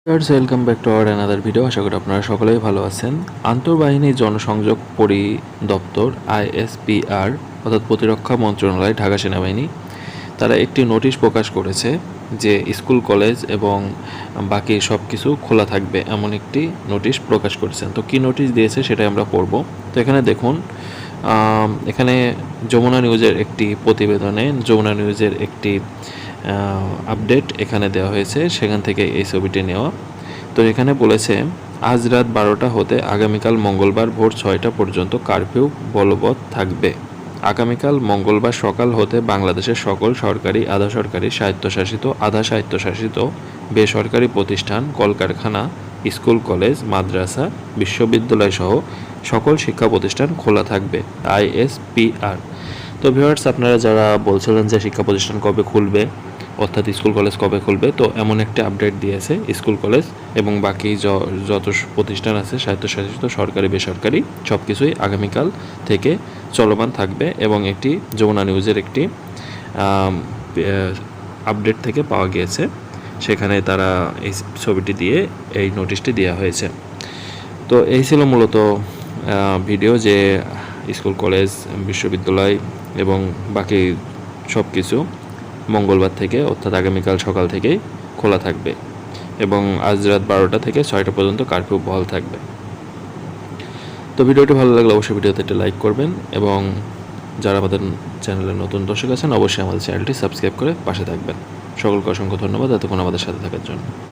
Welcome back to our another video. আশা করি আপনারা সকলেই ভালো আছেন। আন্তঃবাহিনী জনসংযোগ পরিদপ্তর আইএসপিআর অর্থাৎ প্রতিরক্ষা মন্ত্রণালয়, ঢাকা সেনাবাহিনী, তারা একটি নোটিশ প্রকাশ করেছে যে স্কুল, কলেজ এবং বাকি সব কিছু খোলা থাকবে, এমন একটি নোটিশ প্রকাশ করেছেন। তো কী নোটিশ দিয়েছে সেটাই আমরা পড়ব। তো এখানে দেখুন, এখানে যমুনা নিউজের একটি প্রতিবেদনে যমুনা নিউজের একটি আপডেট এখানে দেওয়া হয়েছে, সেখান থেকে এই ছবিটি নেওয়া। তো এখানে বলেছে, আজ রাত 12টা হতে আগামীকাল মঙ্গলবার ভোর 6টা পর্যন্ত কারফিউ বলবৎ থাকবে। আগামীকাল মঙ্গলবার সকাল হতে বাংলাদেশের সকল সরকারি, আধা সরকারি, স্বায়ত্তশাসিত, আধা স্বায়ত্তশাসিত, বেসরকারি প্রতিষ্ঠান, কলকারখানা, স্কুল, কলেজ, মাদ্রাসা, বিশ্ববিদ্যালয় সহ সকল শিক্ষা প্রতিষ্ঠান খোলা থাকবে। আইএসপিআর। তো ভিউয়ার্স, আপনারা যারা বলছিলেন যে শিক্ষা প্রতিষ্ঠান কবে খুলবে, অর্থাৎ স্কুল কলেজ কবে খুলবে, তো এমন একটা আপডেট দিয়েছে। স্কুল কলেজ এবং বাকি যত প্রতিষ্ঠান আছে স্বায়ত্তশাসিত, সরকারি, বেসরকারি, সব কিছুই আগামীকাল থেকে চলমান থাকবে এবং একটি যমুনা নিউজের একটি আপডেট থেকে পাওয়া গিয়েছে। সেখানে তারা এই ছবিটি দিয়ে এই নোটিশটি দেওয়া হয়েছে। তো এই ছিল মূলত ভিডিও, যে স্কুল, কলেজ, বিশ্ববিদ্যালয় এবং বাকি সব কিছু মঙ্গলবার থেকে অর্থাৎ আগামীকাল সকাল থেকেই খোলা থাকবে এবং আজ রাত 12টা থেকে 6টা পর্যন্ত কারফিউ বহাল থাকবে। তো ভিডিওটি ভালো লাগলে অবশ্যই ভিডিওতে একটা লাইক করবেন এবং যারা আমাদের চ্যানেলে নতুন দর্শক আছেন অবশ্যই আমাদের চ্যানেলটি সাবস্ক্রাইব করে পাশে থাকবেন। সকলকে অসংখ্য ধন্যবাদ এতক্ষণ আমাদের সাথে থাকার জন্য।